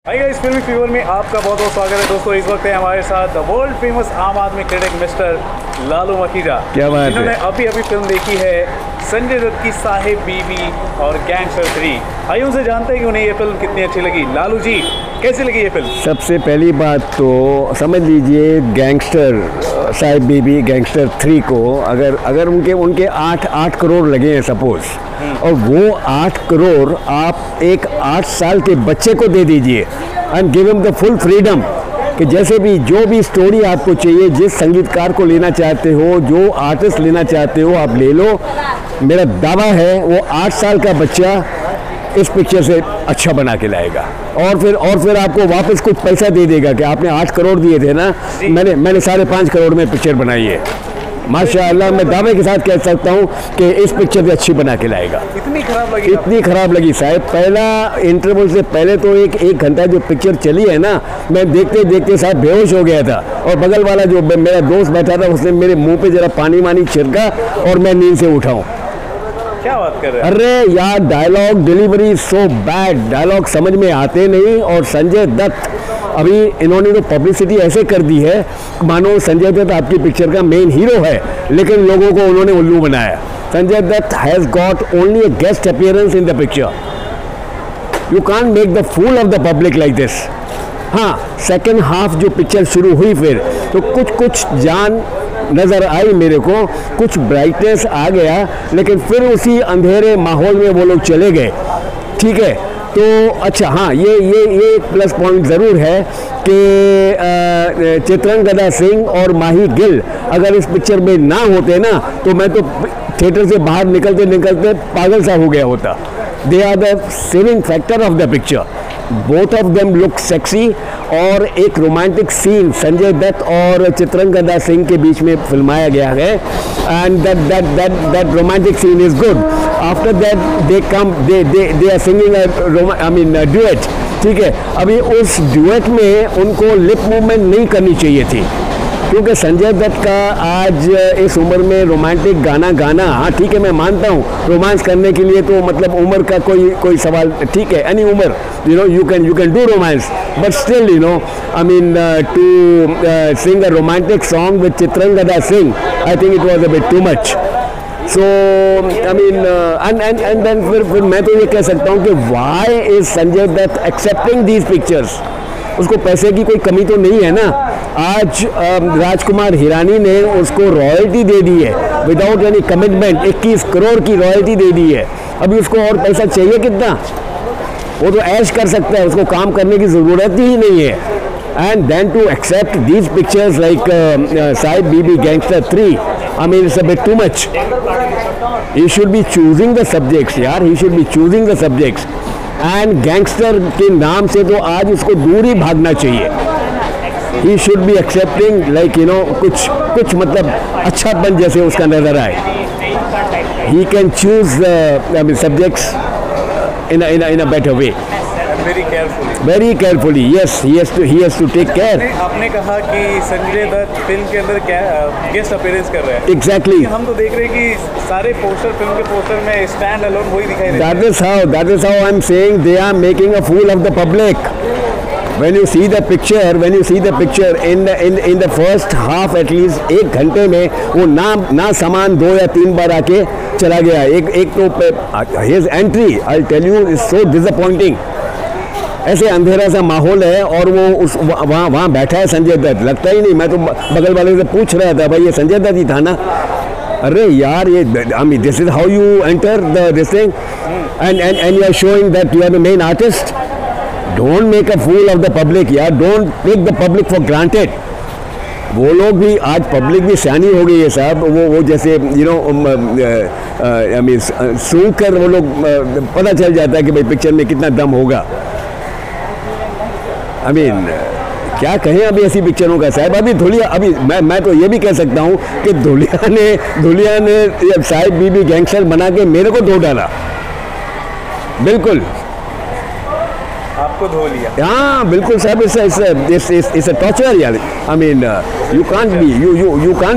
Hi guys, फिल्मी fever में आपका बहुत बहुत स्वागत है दोस्तों। इस वक्त है हमारे साथ द वर्ल्ड फेमस आम आदमी क्रिटिक मिस्टर लालू मखीजा। क्या बात है। जिन्होंने अभी फिल्म देखी है संजय दत्त की साहिब बीबी और गैंगस्टर 3। आइए उनसे जानते हैं कि उन्हें ये फिल्म कितनी अच्छी लगी। लालू जी, कैसी लगी ये फिल्म? सबसे पहली बात तो समझ लीजिए गैंगस्टर साहिब बीबी गैंगस्टर 3 को अगर उनके 8 करोड़ लगे हैं सपोज, और वो 8 करोड़ आप एक 8 साल के बच्चे को दे दीजिए and give him the full freedom कि जैसे भी जो भी स्टोरी आपको चाहिए, जिस संगीतकार को लेना चाहते हो, जो आर्टिस्ट लेना चाहते हो, आप ले लो। मेरा दावा है वो 8 साल का बच्चा इस पिक्चर से अच्छा बना के लाएगा और फिर आपको वापस कुछ पैसा दे देगा कि आपने 8 करोड़ दिए थे ना, मैंने 5.5 करोड़ में पिक्चर बनाई है। माशाअल्लाह, मैं दावे के साथ कह सकता हूँ कि इस पिक्चर से अच्छी बना के लाएगा। इतनी खराब लगी साहब। पहला इंटरवल से पहले तो एक घंटा जो पिक्चर चली है ना, मैं देखते देखते साहब बेहोश हो गया था, और बगल वाला जो मेरा दोस्त बैठा था उसने मेरे मुंह पे जरा पानी छिड़का और मैं नींद से उठा हूँ। क्या बात कर रहे हैं? अरे यार, dialogue delivery so bad, dialogue समझ में आते नहीं। और संजय दत्त, अभी इन्होंने तो पब्लिसिटी ऐसे कर दी है मानो संजय दत्त आपकी पिक्चर का मेन हीरो है, लेकिन लोगों को उन्होंने उल्लू बनाया। Sanjay Dutt has got only a guest appearance in the picture. You can't make the fool of the public like this. हाँ, सेकेंड हाफ जो पिक्चर शुरू हुई फिर तो कुछ जान नज़र आई मेरे को, कुछ ब्राइटनेस आ गया, लेकिन फिर उसी अंधेरे माहौल में वो लोग चले गए। ठीक है, तो अच्छा हाँ, ये एक प्लस पॉइंट ज़रूर है कि चित्रंगदा सिंह और माही गिल अगर इस पिक्चर में ना होते ना, तो मैं तो थिएटर से बाहर निकलते पागल सा हो गया होता। They are the saving factor of the picture. Both of them look sexy, और एक रोमांटिक सीन संजय दत्त और चित्रंगदा सिंह के बीच में फिल्माया गया है, and that romantic scene is good. After that they are singing duet. ठीक है, अभी उस ड्यूएट में उनको लिप मूवमेंट नहीं करनी चाहिए थी, क्योंकि संजय दत्त का आज इस उम्र में रोमांटिक गाना गाना, हाँ ठीक है, मैं मानता हूँ रोमांस करने के लिए तो मतलब उम्र का कोई सवाल, ठीक है, एनी उम्र, you can do romance, but still to sing a romantic song with Chitrangada Singh, I think it was a bit too much. So and then फिर मैं तो ये कह सकता हूँ कि why is Sanjay Dutt accepting these pictures? उसको पैसे की कोई कमी तो नहीं है ना। आज राजकुमार हिरानी ने उसको रॉयल्टी दे दी है विदाउट एनी कमिटमेंट, 21 करोड़ की रॉयल्टी दे दी है। अभी उसको और पैसा चाहिए कितना? वो तो ऐश कर सकता है, उसको काम करने की ज़रूरत ही नहीं है। And then to accept these pictures like Saheb Biwi gangster 3, it's a bit too much. He should be choosing the subjects यार, he should be choosing the subjects. And gangster के नाम से तो आज उसको दूर ही भागना चाहिए। ही शुड बी एक्सेप्टिंग लाइक कुछ मतलब अच्छापन जैसे उसका नज़र आए। He can choose subjects in a better way, very carefully. Yes, he has to take care. आपने कहा कि संजय दत्त फिल्म के अंदर क्या गेस्ट अपीयरेंस कर रहे हैं। Exactly. हम तो देख रहे हैं कि सारे फिल्म के पोस्टर में स्टैंड अलोन वही दिखाई दे रहा है। That is how I'm saying they are making a fool of the public. When you see the picture in the first half, at least एक घंटे में वो ना सामान 2 या 3 बार आके चला गया। एक तो his entry, I'll tell you, is so disappointing. ऐसे अंधेरा सा माहौल है और वो वहाँ बैठा है संजय दत्त, लगता ही नहीं। मैं तो बगल वाले से पूछ रहा था, भाई ये संजय दत्त ही था ना? अरे यार, ये this is how you enter this thing, and you are showing that you are the main artist. Don't make a fool of the public यार, don't take the public for granted. वो लोग भी आज पब्लिक भी सियानी हो गई है साहब। वो जैसे सुन कर वो लोग पता चल जाता है कि भाई पिक्चर में कितना दम होगा। क्या कहें अभी ऐसी पिक्चरों का साहब। अभी धुलिया, अभी मैं तो ये भी कह सकता हूँ कि धुलिया ने साहिब बीबी गैंगस्टर बना के मेरे को धो डाला। बिल्कुल आपको धो लिया। हाँ बिल्कुल साहब, इट्स अ टॉर्चर यार। You can't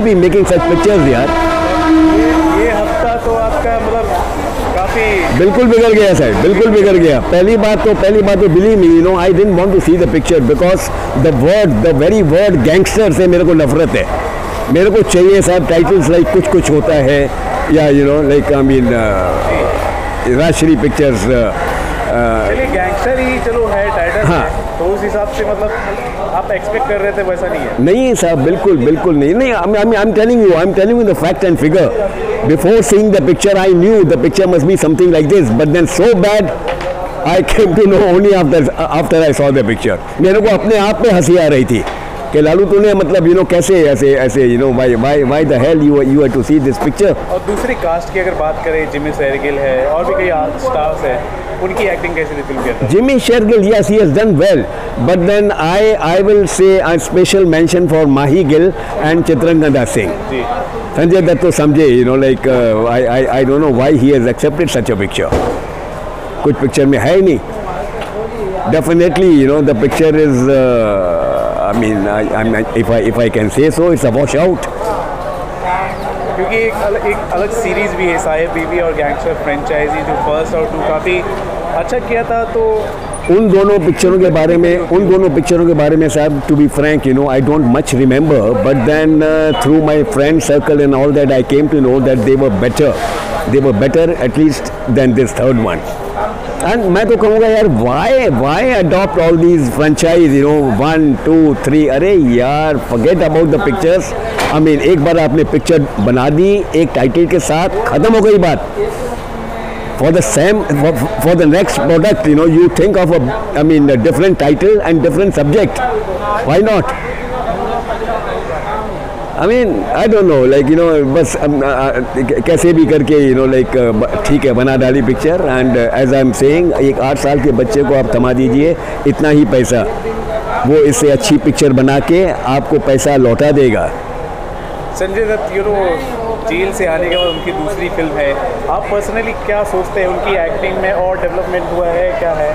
be making such pictures यार। ये हफ्ता तो आपका मतलब काफ़ी काफी बिल्कुल बिगड़ गया सर, बिल्कुल बिगड़ गया। पहली बात तो believe me, you know, I didn't want to see the picture because the very word gangster से मेरे को नफरत है। मेरे को चाहिए साहब टाइटल्स लाइक कुछ कुछ होता है, या you know like I mean Rajshri pictures. चलिए गैंगस्टर ही चलो है टाइटल, हाँ। तो उस हिसाब से मतलब आप एक्सपेक्ट कर रहे थे, वैसा नहीं है। नहीं साहब, बिल्कुल बिल्कुल नहीं। I am telling you the fact and figure. Before seeing the picture I knew the picture must be something like this, but then so bad I came to know only after I saw the picture. मेरे को अपने आप पे हंसी आ रही थी कि लालू तूने मतलब यू नो कैसे ऐसे you know why the hell you have to see this picture. और दूसरी कास्ट की अगर बात करें, जिमी शेरगिल है और भी कई स्टार्स हैं, उनकी एक्टिंग कैसी थी फिल्म के अंदर? Jimmy Shergill, yes, he has done well, but then I will say a special mention for Mahi Gill and Chitrangada Singh. Ji, Sanjay Dutt तो समझे, you know, like I don't know why he has accepted such a picture. कुछ picture में है ही नहीं। Definitely, you know, the picture is, I mean, if I can say so, it's a washout. क्योंकि एक अलग series भी है साहिब बीवी और गैंगस्टर फ्रेंचाइजी, जो फर्स्ट और 2 काफ़ी अच्छा किया था। तो उन दोनों पिक्चरों के बारे में साहब, to be frank, you know, I don't much remember, but then through my friend circle and all that I came to know that they were better at least then this third one. And मैं तो कहूँगा यार, why adopt all these franchise, you know, 1 2 3। अरे यार, forget about the pictures. I mean, एक बार आपने picture बना दी एक टाइटल के साथ, खत्म हो गई बात। For the next product, you know, you think of a different title and different subject. Why not? I mean, I don't know, like, you know, बस कैसे भी करके, you know, like, ठीक है, बना डाली picture. And as I am saying, एक 8 साल के बच्चे को आप थमा दीजिए, इतना ही पैसा, वो इससे अच्छी पिक्चर बना के आपको पैसा लौटा देगा। Sanjay Dutt, you know, jail से आने के बाद उनकी दूसरी फिल्म है, आप पर्सनली क्या सोचते हैं, उनकी एक्टिंग में और डेवलपमेंट हुआ है, क्या है?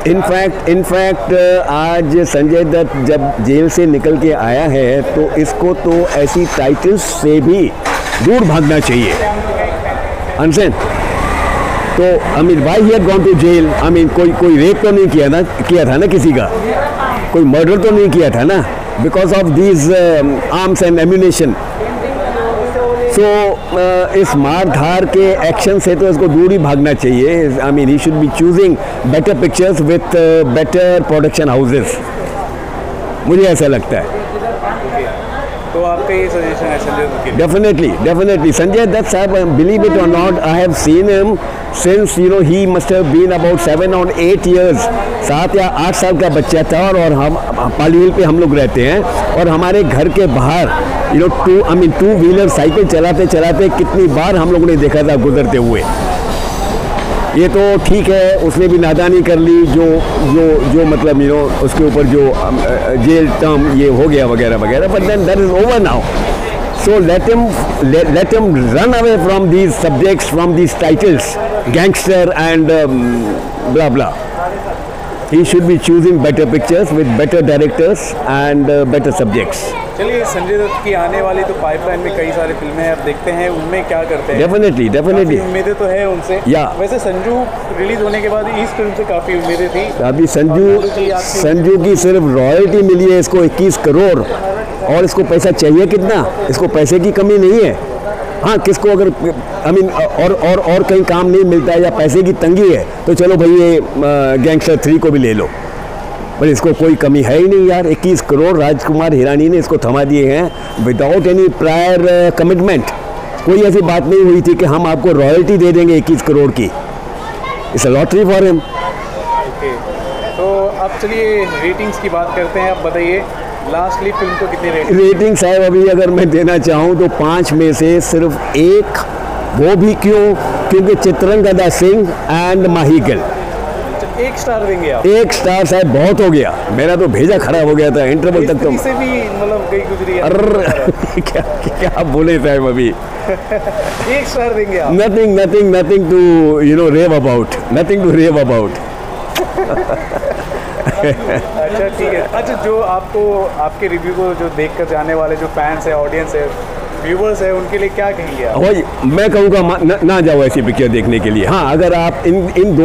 इनफैक्ट आज संजय दत्त जब जेल से निकल के आया है, तो इसको तो ऐसी टाइटल्स से भी दूर भागना चाहिए। अनसेन तो I mean, why he had gone to jail? I mean, कोई रेप तो नहीं किया था ना किसी का, कोई मर्डर तो नहीं किया था ना, because of these arms and ammunition. So इस मार धार के एक्शन से तो इसको दूर ही भागना चाहिए। I mean, he should be choosing better pictures with better production houses, मुझे ऐसा लगता है। तो आपका ये सजेशन है संजय दत्त के लिए? Definitely. Sanjay Dutt साहब, believe it or not, I have seen him since, you know, he must have been about 7 or 8 years, 7 या 8 साल का बच्चा था। और हम पाली हिल पे हम लोग रहते हैं, और हमारे घर के बाहर, यू नो, 2 व्हीलर साइकिल चलाते चलाते कितनी बार हम लोगों ने देखा था गुजरते हुए। ये तो ठीक है, उसने भी नादानी कर ली, जो मतलब, यू नो, उसके ऊपर जो जेल टर्म ये हो गया वगैरह वगैरह, but then that is over now. So let him run away from these subjects, from these titles, gangster and blah blah. He should be choosing better pictures with better directors and better subjects. चलिए, संजय दत्त की आने वाली तो pipeline में कई सारी फिल्में अब देखते हैं, उनमें क्या करते हैं? डेफिनेटली उम्मीदें तो है उनसे। वैसे संजू रिलीज होने के बाद इस फिल्म से काफ़ी उम्मीदें थी। अभी संजू की सिर्फ रॉयल्टी मिली है इसको 21 करोड़, और इसको पैसा चाहिए कितना? इसको पैसे की कमी नहीं है। हाँ, किसको अगर और कहीं काम नहीं मिलता है या पैसे की तंगी है, तो चलो भाई ये गैंगस्टर 3 को भी ले लो, पर इसको कोई कमी है ही नहीं यार। 21 करोड़ राजकुमार हिरानी ने इसको थमा दिए हैं विदाउट एनी प्रायर कमिटमेंट। कोई ऐसी बात नहीं हुई थी कि हम आपको रॉयल्टी दे देंगे 21 करोड़ की। It's a lottery for him. तो अब चलिए रेटिंग्स की बात करते हैं। आप बताइए, लास्टली फिल्म को कितनी रेटिंग साहब अभी अगर मैं देना चाहूँ तो 5 में से सिर्फ 1, वो भी क्योंकि चित्रंगदा सिंह एंड माही गिल। 1 स्टार देंगे आप? 1 स्टार साहब बहुत हो गया, मेरा तो भेजा खराब हो गया था इंटरवल तक। तो से भी मतलब गई गुजरी है। अरे क्या बोले साहब अभी। 1 स्टार देंगे आप? Nothing to, you know, rave about. Nothing to rave about. अच्छा ठीक है। अच्छा, जो आपको आपके रिव्यू को जो देखकर जाने वाले जो फैंस है, ऑडियंस है, व्यूवर्स है उनके लिए क्या कहेंगे आप? वही मैं कहूँगा ना जाओ ऐसी पिक्चर देखने के लिए। हाँ, अगर आप इन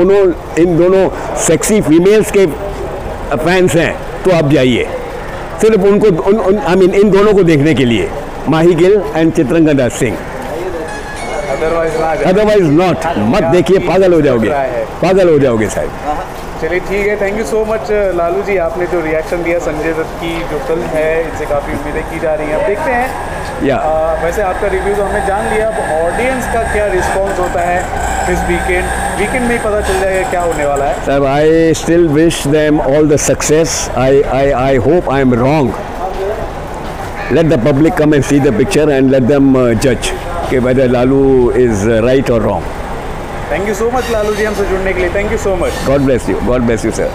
दोनों सेक्सी फीमेल्स के फैंस हैं तो आप जाइए, सिर्फ उनको आई मीन इन दोनों को देखने के लिए, Mahie Gill and Chitrangda Singh. Otherwise not, मत देखिए, पागल हो जाओगे साहब। चलिए ठीक है, thank you so much Lalu ji, आपने जो रिएक्शन दिया संजय दत्त की जो फिल्म है, इनसे काफ़ी उम्मीदें की जा रही हैं। अब देखते हैं वैसे आपका रिव्यू तो हमने जान लिया, अब ऑडियंस का क्या रिस्पॉन्स होता है इस वीकेंड में ही पता चल जाएगा क्या होने वाला है। Sir, I still wish them all the success. I hope I am wrong. Let the public come and C the picture and let them जज कि whether Lalu is right or wrong. Thank you so much Lalu ji हमसे जुड़ने के लिए। Thank you so much. God bless you, sir.